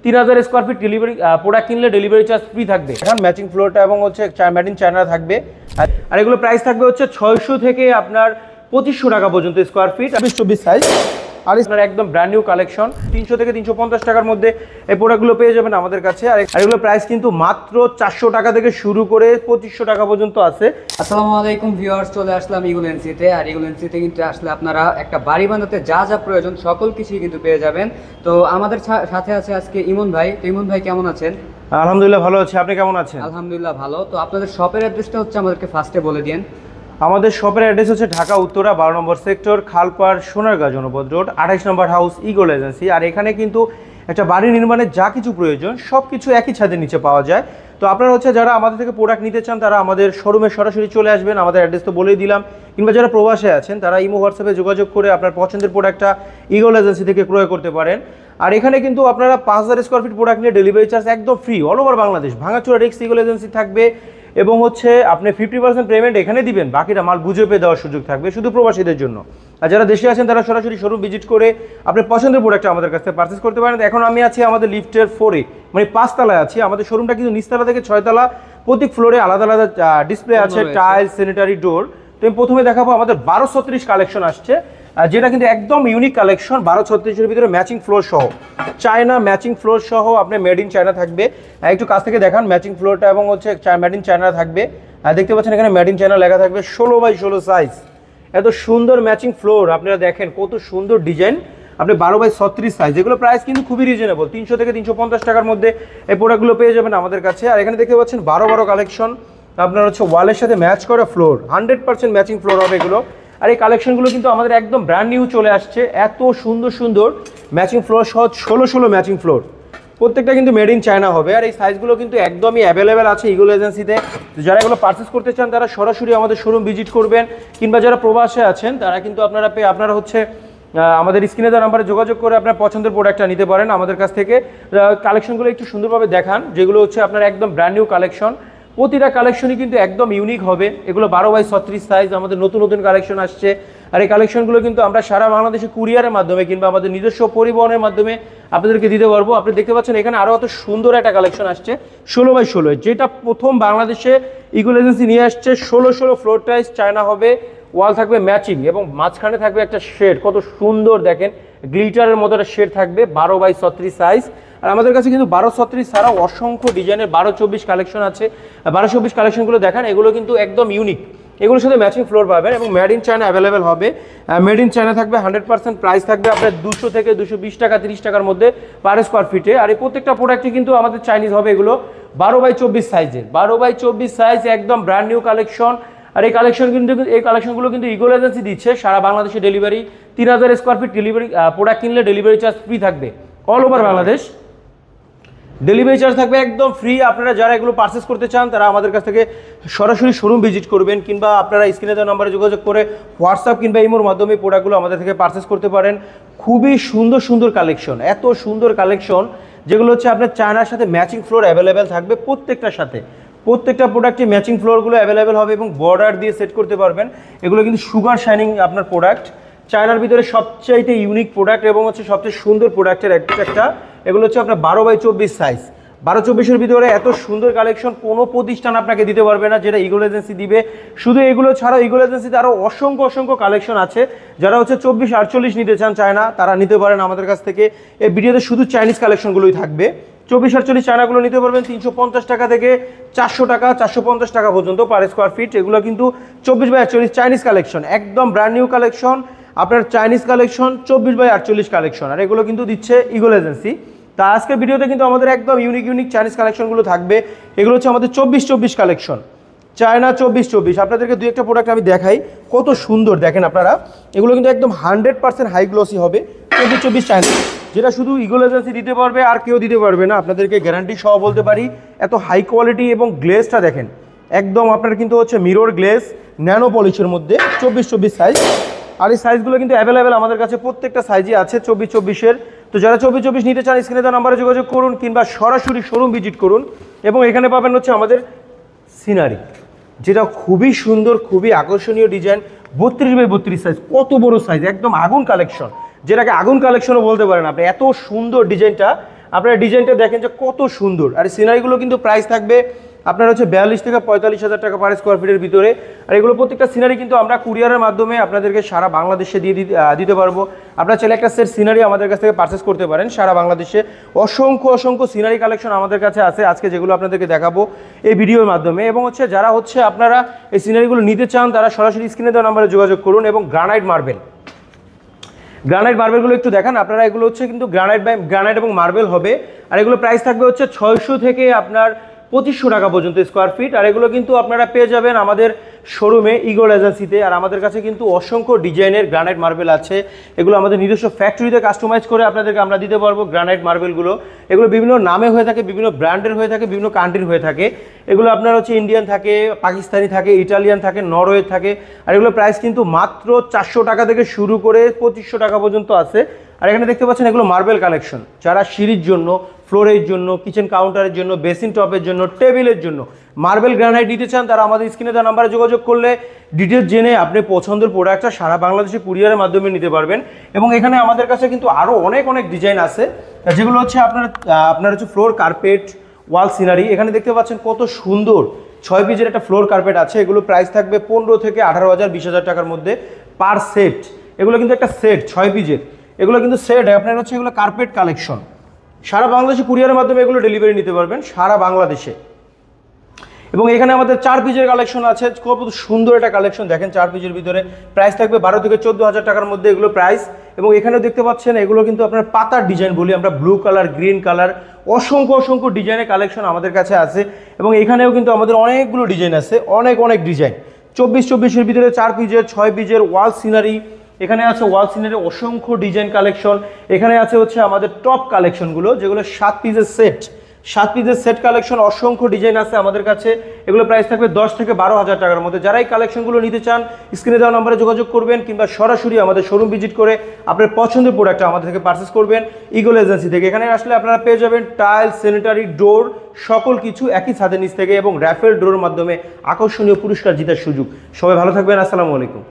3000 square feet delivery product কিনলে delivery charge free থাকবে। এখন ম্যাচিং ফ্লোরটা এবং হচ্ছে মেড ইন চায়না থাকবে। আর এগুলো প্রাইস থাকবে হচ্ছে 600 থেকে আপনার 2500 টাকা পর্যন্ত স্কোয়ার ফিট, 24 সাইজ। আর আপনার একদম ব্র্যান্ড নিউ কালেকশন 300 থেকে 350 টাকার মধ্যে এই প্রোডাক্টগুলো পেয়ে যাবেন আমাদের কাছে। আর এগুলো প্রাইস কিন্তু মাত্র 400 টাকা থেকে শুরু করে 2500 টাকা পর্যন্ত আছে। আসসালামু আলাইকুম ভিউয়ার্স, চলে আসলাম ইগল এনসিতে। আর ইগল এনসিতে কিন্তু আসলে আপনারা একটা বাড়ি বানাতে যা যা প্রয়োজন সকল কিছুই কিন্তু পেয়ে যাবেন। তো আমাদের সাথে আছে আজকে ইমন ভাই। তো ইমন ভাই কেমন আছেন? আলহামদুলিল্লাহ ভালো আছি, আপনি কেমন আছেন? আলহামদুলিল্লাহ ভালো। তো আপনাদের শপের অ্যাড্রেসটা হচ্ছে আমাদেরকে ফার্স্টে বলে দিন। আমাদের শপের অ্যাড্রেস হচ্ছে ঢাকা উত্তরা 12 নম্বর সেক্টর, খালপাড়, সোনারগাঁ জনপদ রোড, 28 নম্বর হাউস, ইগল এজেন্সি। আর এখানে কিন্তু একটা বাড়ি নির্মাণের যা কিছু প্রয়োজন সব কিছু একই ছাদের নিচে পাওয়া যায়। তো আপনারা হচ্ছে যারা আমাদের থেকে প্রোডাক্ট নিতে চান তারা আমাদের শোরুমে সরাসরি চলে আসবেন, আমাদের অ্যাড্রেস তো বলেই দিলাম। কিংবা যারা প্রবাসে আছেন তারা ইমো হোয়াটসঅ্যাপে যোগাযোগ করে আপনার পছন্দের প্রোডাক্টটা ইগল এজেন্সি থেকে ক্রয় করতে পারেন। আর এখানে কিন্তু আপনারা 5000 স্কোয়ার ফিট প্রোডাক্ট নিয়ে ডেলিভারি চার্জ একদম ফ্রি, অল ওভার বাংলাদেশ। ভাঙাচোরা রিক্স ইগল এজেন্সি থাকবে এবং হচ্ছে আপনি 50% পেমেন্ট এখানে দিবেন, বাকিটা মাল বুঝে পেয়ে দেওয়ার সুযোগ থাকবে শুধু প্রবাসীদের জন্য। আর যারা দেশে আছেন তারা সরাসরি শোরুম ভিজিট করে আপনার পছন্দের প্রোডাক্টটা আমাদের কাছ থেকে পারচেস করতে পারেন। এখন আমি আছি আমাদের লিফটের 4-এ, মানে 5 তলায় আছি। আমাদের শোরুমটা কিন্তু নিচতলা থেকে 6 তলা, প্রত্যেক ফ্লোরে আলাদা আলাদা ডিসপ্লে আছে, টাইলস, স্যানিটারি ডোর। তো আমি প্রথমে দেখাবো আমাদের 1236 কালেকশন আসছে, যেটা কিন্তু একদম ইউনিক কালেকশন। 1236-এর ভিতরে ম্যাচিং ফ্লোর সহ, চায়না ম্যাচিং ফ্লোর সহ আপনার মেড ইন চায়না থাকবে। একটু কাছ থেকে দেখান ম্যাচিং ফ্লোরটা এবং হচ্ছে মেড ইন চায়না থাকবে। দেখতে পাচ্ছেন এখানে মেড ইন চায়না লেখা থাকবে, 16x16 সাইজ। এত সুন্দর ম্যাচিং ফ্লোর, আপনারা দেখেন কত সুন্দর ডিজাইন। আপনি 12x36 সাইজ, এগুলো প্রাইস কিন্তু খুবই রিজনেবল, 300 থেকে 350 টাকার মধ্যে এই প্রোডাক্টগুলো পেয়ে যাবেন আমাদের কাছে। আর এখানে দেখতে পাচ্ছেন 12 কালেকশন, আপনার হচ্ছে ওয়ালের সাথে ম্যাচ করা ফ্লোর, 100% ম্যাচিং ফ্লোর হবে এগুলো। আর এই কালেকশনগুলো কিন্তু আমাদের একদম ব্র্যান্ড নিউ চলে আসছে, এত সুন্দর সুন্দর ম্যাচিং ফ্লোর সহ 16 ম্যাচিং ফ্লোর, প্রত্যেকটা কিন্তু মেড ইন চায়না হবে। আর এই সাইজগুলো কিন্তু একদমই অ্যাভেলেবেল আছে ইগল এজেন্সিতে। যারা এগুলো পারচেস করতে চান তারা সরাসরি আমাদের শোরুম ভিজিট করবেন, কিংবা যারা প্রবাসে আছেন তারা কিন্তু আপনারা হচ্ছে আমাদের স্ক্রিনে দেওয়া নাম্বারে যোগাযোগ করে আপনার পছন্দের প্রোডাক্টটা নিতে পারেন আমাদের কাছ থেকে। কালেকশনগুলো একটু সুন্দরভাবে দেখান, যেগুলো হচ্ছে আপনার একদম ব্র্যান্ড নিউ কালেকশন। প্রতিটা কালেকশনই কিন্তু একদম ইউনিক হবে। এগুলো 12x36 সাইজ, আমাদের নতুন নতুন কালেকশন আসছে। আর এই কালেকশনগুলো কিন্তু আমরা সারা বাংলাদেশে কুরিয়ারের মাধ্যমে কিংবা আমাদের নিজস্ব পরিবহনের মাধ্যমে আপনাদেরকে দিতে পারবো। আপনি দেখতে পাচ্ছেন এখানে আরও এত সুন্দর একটা কালেকশন আসছে 16x16, যেটা প্রথম বাংলাদেশে ইগল এজেন্সি নিয়ে আসছে। 16 ফ্লোর টাইলস চায়না হবে, ওয়াল থাকবে ম্যাচিং এবং মাঝখানে থাকবে একটা শেড, কত সুন্দর দেখেন, গ্লিটারের মতো একটা শেড থাকবে, 12x36 সাইজ। আর আমাদের কাছে কিন্তু 1236 ছাড়াও অসংখ্য ডিজাইনের 1224 কালেকশন আছে। 1224 কালেকশনগুলো দেখান, এগুলো কিন্তু একদম ইউনিক, এগুলোর সাথে ম্যাচিং ফ্লোর পাবেন এবং মেড ইন চায়না অ্যাভেলেবেল হবে। মেড ইন চায়না থাকবে 100%, প্রাইস থাকবে আপনার 200 থেকে 220 টাকা, 30 টাকার মধ্যে পার স্কোয়ার ফিটে। আর এই প্রত্যেকটা প্রোডাক্টই কিন্তু আমাদের চাইনিজ হবে, এগুলো 12x24 সাইজের, 12x24 সাইজ, একদম ব্র্যান্ড নিউ কালেকশন। আর এই কালেকশনগুলো কিন্তু ইগল এজেন্সি দিচ্ছে সারা বাংলাদেশে delivery. 3000 square feet delivery product কিনলে ডেলিভারি চার্জ ফ্রি থাকবে, all over Bangladesh delivery charge থাকবে একদম ফ্রি। আপনারা যারা এগুলো পারচেস করতে চান তারা আমাদের কাছ থেকে সরাসরি শোরুম ভিজিট করবেন, কিংবা আপনারা স্ক্রিনে দেওয়া নাম্বারে যোগাযোগ করে হোয়াটসঅ্যাপ কিংবা ইমোর মাধ্যমে প্রোডাক্টগুলো আমাদের থেকে পারচেস করতে পারেন। খুবই সুন্দর সুন্দর কালেকশন, এত সুন্দর কালেকশন, যেগুলো হচ্ছে আপনার চায়নার সাথে ম্যাচিং ফ্লোর অ্যাভেলেবেল থাকবে প্রত্যেকটার সাথে। প্রত্যেকটা প্রোডাক্টে ম্যাচিং ফ্লোরগুলো অ্যাভেলেবেল হবে এবং বর্ডার দিয়ে সেট করতে পারবেন। এগুলো কিন্তু সুগার শাইনিং আপনার প্রোডাক্ট, চায়নার ভিতরে সবচাইতে ইউনিক প্রোডাক্ট এবং হচ্ছে সবচেয়ে সুন্দর প্রোডাক্টের একটা। এগুলো হচ্ছে আপনার 12x24 সাইজ, 1224-এর ভিতরে এত সুন্দর কালেকশন কোনো প্রতিষ্ঠান আপনাকে দিতে পারবে না, যেটা ইগল এজেন্সি দিবে। শুধু এগুলো ছাড়াও ইগল এজেন্সিতে আরও অসংখ্য কালেকশন আছে। যারা হচ্ছে 24-48 নিতে চান চায়না, তারা নিতে পারেন আমাদের কাছ থেকে। এই ভিডিওতে শুধু চাইনিজ কালেকশনগুলোই থাকবে। 24-48 চায়নাগুলো নিতে পারবেন 350 টাকা থেকে 400 টাকা, 450 টাকা পর্যন্ত পার স্কোয়ার ফিট। এগুলো কিন্তু 24x48 চাইনিজ কালেকশন, একদম ব্র্যান্ড নিউ কালেকশন। আপনার চাইনিজ কালেকশন 24x48 কালেকশন, আর এগুলো কিন্তু দিচ্ছে ইগল এজেন্সি। তা আজকের ভিডিওতে কিন্তু আমাদের একদম ইউনিক চাইনিজ কালেকশনগুলো থাকবে। এগুলো হচ্ছে আমাদের 24-24 কালেকশন, চায়না 24-24। আপনাদেরকে দুই একটা প্রোডাক্ট আমি দেখাই, কত সুন্দর দেখেন আপনারা। এগুলো কিন্তু একদম 100% হাই গ্লসি হবে, 24-24 চায়না, যেটা শুধু ইগল এজেন্সি দিতে পারবে, আর কেউ দিতে পারবে না। আপনাদেরকে গ্যারান্টি সহ বলতে পারি, এত হাই কোয়ালিটি এবং গ্লেজটা দেখেন, একদম আপনার কিন্তু হচ্ছে মিরর গ্লেজ, ন্যানো পলিশের মধ্যে, 24-24 সাইজ। আর এই সাইজগুলো কিন্তু অ্যাভেলেবেল আমাদের কাছে, প্রত্যেকটা সাইজই আছে 24-24-এর। তো যারা 24-24 নিতে চান স্ক্রিনে দেওয়া নাম্বারে যোগাযোগ করুন, কিংবা সরাসরি শোরুম ভিজিট করুন। এবং এখানে পাবেন হচ্ছে আমাদের সিনারি, যেটা খুবই সুন্দর, খুবই আকর্ষণীয় ডিজাইন, 32x32 সাইজ, কত বড় সাইজ, একদম আগুন কালেকশন, যেটাকে আগুন কালেকশনও বলতে পারেন আপনি। এত সুন্দর ডিজাইনটা আপনারা ডিজাইনটা দেখেন যে কত সুন্দর। আর সিনারিগুলো কিন্তু প্রাইস থাকবে আপনার হচ্ছে 42 থেকে 45,000 টাকা পার স্কোয়ার ফিটের ভিতরে। আর এগুলো প্রত্যেকটা সিনারি কিন্তু আমরা কুরিয়ারের মাধ্যমে আপনাদেরকে সারা বাংলাদেশে দিতে পারবো। আপনারা চাইলে একটা সেট সিনারি আমাদের কাছ থেকে পারচেস করতে পারেন সারা বাংলাদেশে। অসংখ্য সিনারি কালেকশন আমাদের কাছে আছে আজকে, যেগুলো আপনাদেরকে দেখাবো এই ভিডিওর মাধ্যমে। এবং হচ্ছে যারা হচ্ছে আপনারা এই সিনারিগুলো নিতে চান তারা সরাসরি স্ক্রিনে দেওয়া নাম্বারে যোগাযোগ করুন। এবং গ্রানাইট মার্বেলগুলো একটু দেখান আপনারা। এগুলো হচ্ছে কিন্তু গ্রানাইট এবং মার্বেল হবে। আর এগুলো প্রাইস থাকবে হচ্ছে 600 থেকে আপনার 2500 টাকা পর্যন্ত স্কোয়ার ফিট। আর এগুলো কিন্তু আপনারা পেয়ে যাবেন আমাদের শোরুমে ইগল এজেন্সিতে। আর আমাদের কাছে কিন্তু অসংখ্য ডিজাইনের গ্রানাইট মার্বেল আছে। এগুলো আমাদের নিজস্ব ফ্যাক্টরিতে কাস্টমাইজ করে আপনাদেরকে আমরা দিতে পারবো গ্রানাইট মার্বেলগুলো। এগুলো বিভিন্ন নামে হয়ে থাকে, বিভিন্ন ব্র্যান্ডের হয়ে থাকে, বিভিন্ন কান্ট্রির হয়ে থাকে। এগুলো আপনার হচ্ছে ইন্ডিয়ান থাকে, পাকিস্তানি থাকে, ইটালিয়ান থাকে, নরওয়ে থাকে। আর এগুলো প্রাইস কিন্তু মাত্র 400 টাকা থেকে শুরু করে 2500 টাকা পর্যন্ত আছে। আর এখানে দেখতে পাচ্ছেন এগুলো মার্বেল কালেকশন। যারা সিঁড়ির জন্য, ফ্লোরের জন্য, কিচেন কাউন্টারের জন্য, বেসিন টপের জন্য, টেবিলের জন্য মার্বেল গ্রানাইট নিতে চান তারা আমাদের স্ক্রিনে দেওয়া নাম্বারে যোগাযোগ করলে ডিটেলস জেনে আপনি পছন্দের প্রোডাক্টটা সারা বাংলাদেশে কুরিয়ারের মাধ্যমে নিতে পারবেন। এবং এখানে আমাদের কাছে কিন্তু আরও অনেক ডিজাইন আছে, যেগুলো হচ্ছে আপনার হচ্ছে ফ্লোর কার্পেট, ওয়াল সিনারি। এখানে দেখতে পাচ্ছেন কত সুন্দর 6 পিসের একটা ফ্লোর কার্পেট আছে। এগুলো প্রাইস থাকবে 15 থেকে 18,000 20,000 টাকার মধ্যে পার সেট। এগুলো কিন্তু একটা সেট 6 পিসের, এগুলো কিন্তু সেট আপনার হচ্ছে এগুলো কার্পেট কালেকশন। সারা বাংলাদেশে কুরিয়ারের মাধ্যমে এগুলো ডেলিভারি নিতে পারবেন সারা বাংলাদেশে। এবং এখানে আমাদের 4 পিসের কালেকশন আছে, খুব সুন্দর একটা কালেকশন দেখেন। 4 পিসের ভিতরে প্রাইস থাকবে 12 থেকে 14,000 টাকার মধ্যে এগুলো প্রাইস। এবং এখানেও দেখতে পাচ্ছেন এগুলো কিন্তু আপনার পাতার ডিজাইন বলি আমরা, ব্লু কালার, গ্রিন কালার, অসংখ্য ডিজাইনের কালেকশন আমাদের কাছে আছে। এবং এখানেও কিন্তু আমাদের অনেকগুলো ডিজাইন আছে, অনেক ডিজাইন। 24-24-এর ভিতরে 4 পিসের, 6 পিসের ওয়াল সিনারি। এখানে আছে ওয়াল সিনারি অসংখ্য ডিজাইন কালেকশন। এখানে আছে হচ্ছে আমাদের টপ কালেকশনগুলো, যেগুলো 7 পিসের সেট কালেকশন। অসংখ্য ডিজাইন আছে আমাদের কাছে। এগুলো প্রাইস থাকবে 10 থেকে 12,000 টাকার মধ্যে। যারা এই কালেকশনগুলো নিতে চান স্ক্রিনে দেওয়া নম্বরে যোগাযোগ করবেন, কিংবা সরাসরি আমাদের শোরুম ভিজিট করে আপনার পছন্দের প্রোডাক্টটা আমাদের থেকে পারচেস করবেন ইগল এজেন্সি থেকে। এখানে আসলে আপনারা পেয়ে যাবেন টাইল, স্যানিটারি, ডোর, সকল কিছু একই ছাদের নিচ থেকে, এবং র্যাফেল ডোরের মাধ্যমে আকর্ষণীয় পুরস্কার জেতার সুযোগ। সবাই ভালো থাকবেন, আসসালামু আলাইকুম।